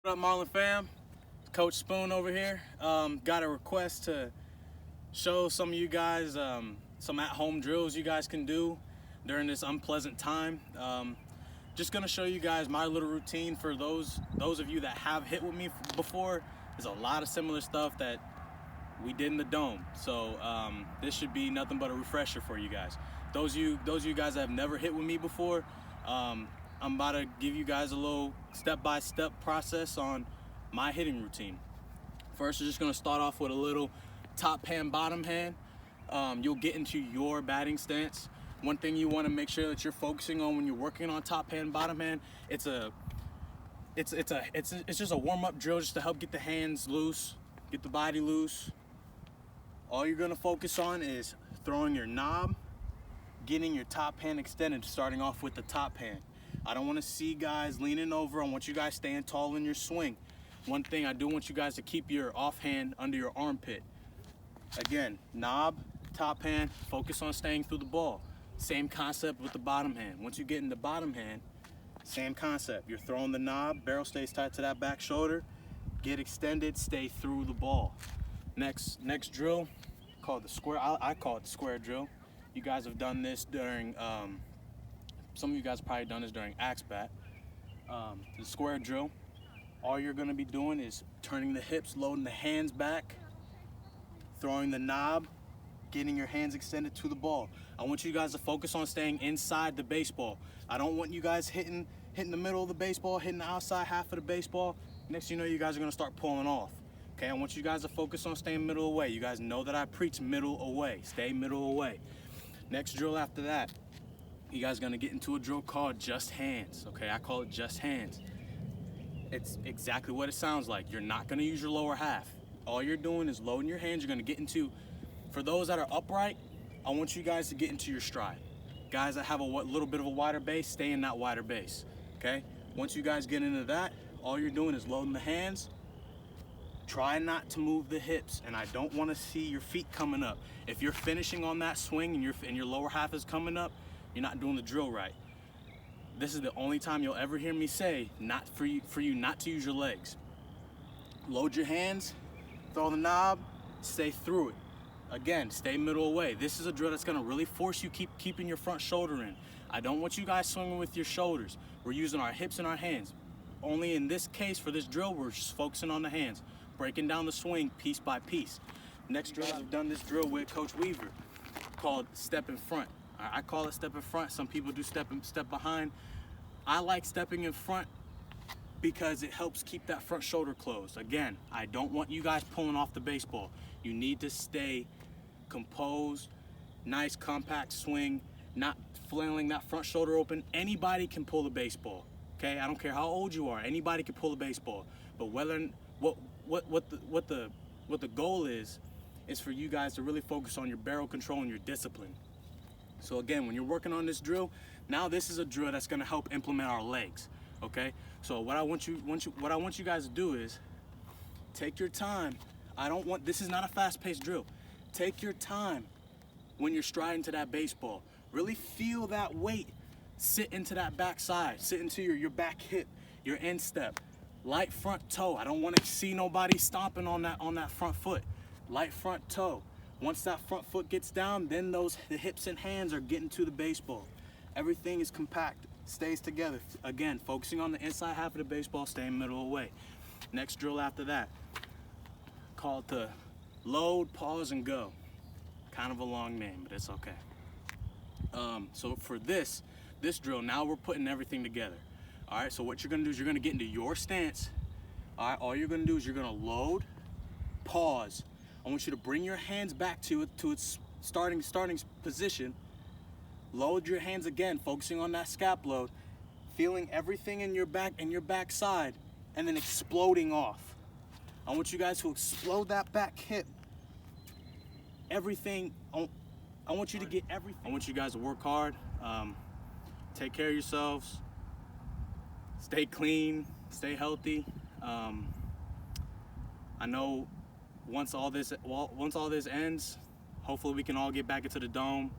What up, Marlin fam? Coach Spoon over here. Got a request to show some of you guys some at-home drills you guys can do during this unpleasant time. Just gonna show you guys my little routine for those of you that have hit with me before. There's a lot of similar stuff that we did in the dome, so this should be nothing but a refresher for you guys. Those of you guys that have never hit with me before, I'm about to give you guys a little step-by-step process on my hitting routine. First, we're just gonna start off with a little top hand, bottom hand. You'll get into your batting stance. One thing you want to make sure that you're focusing on when you're working on top hand, bottom hand, it's just a warm-up drill just to help get the hands loose, get the body loose. All you're gonna focus on is throwing your knob, getting your top hand extended, starting off with the top hand. I don't want to see guys leaning over. I want you guys staying tall in your swing. One thing, I do want you guys to keep your offhand under your armpit. Again, knob, top hand, focus on staying through the ball. Same concept with the bottom hand. Once you get in the bottom hand, same concept. You're throwing the knob, barrel stays tight to that back shoulder, get extended, stay through the ball. Next drill, called the square. I call it the square drill. You guys have done this during, some of you guys have probably done this during axe bat. The square drill, all you're gonna be doing is turning the hips, loading the hands back, throwing the knob, getting your hands extended to the ball. I want you guys to focus on staying inside the baseball. I don't want you guys hitting the middle of the baseball, hitting the outside half of the baseball. Next thing you know, you guys are gonna start pulling off. Okay, I want you guys to focus on staying middle away. You guys know that I preach middle away. Stay middle away. Next drill after that, you guys are gonna get into a drill called just hands. Okay, I call it just hands. It's exactly what it sounds like. You're not gonna use your lower half. All you're doing is loading your hands. You're gonna get into, for those that are upright, I want you guys to get into your stride. Guys that have a little bit of a wider base, stay in that wider base. Okay, once you guys get into that, all you're doing is loading the hands. Try not to move the hips, and I don't want to see your feet coming up. If you're finishing on that swing and your lower half is coming up, you're not doing the drill right. This is the only time you'll ever hear me say not for you not to use your legs. Load your hands, throw the knob, stay through it. Again, stay middle away. This is a drill that's gonna really force you keeping your front shoulder in. I don't want you guys swinging with your shoulders. We're using our hips and our hands. Only in this case, for this drill, we're just focusing on the hands, breaking down the swing piece by piece. Next drill, I've done this drill with Coach Weaver called step in front. I call it step in front. Some people do step behind. I like stepping in front because it helps keep that front shoulder closed. Again, I don't want you guys pulling off the baseball. You need to stay composed, nice compact swing, not flailing that front shoulder open. Anybody can pull the baseball. Okay, I don't care how old you are. Anybody can pull the baseball. But what the goal is for you guys to really focus on your barrel control and your discipline. So again, when you're working on this drill, now this is a drill that's going to help implement our legs. Okay, so what I want you guys to do is take your time. This is not a fast-paced drill. Take your time when you're striding to that baseball. Really feel that weight sit into that backside, sit into your back hip, your instep. Light front toe. I don't want to see nobody stomping on that front foot. Light front toe. Once that front foot gets down, then the hips and hands are getting to the baseball. Everything is compact, stays together. Again, focusing on the inside half of the baseball, staying middle away. Next drill after that, called the load, pause, and go. Kind of a long name, but it's okay. So for this drill, now we're putting everything together. All right, so what you're gonna do is you're gonna get into your stance. All right, all you're gonna do is you're gonna load, pause. I want you to bring your hands back to its starting position. Load your hands again, focusing on that scap load, feeling everything in your back side, and then exploding off. I want you guys to explode that back hip. Everything. I want you to get everything. I want you guys to work hard. Take care of yourselves. Stay clean, stay healthy. I know once all this ends, hopefully we can all get back into the dome.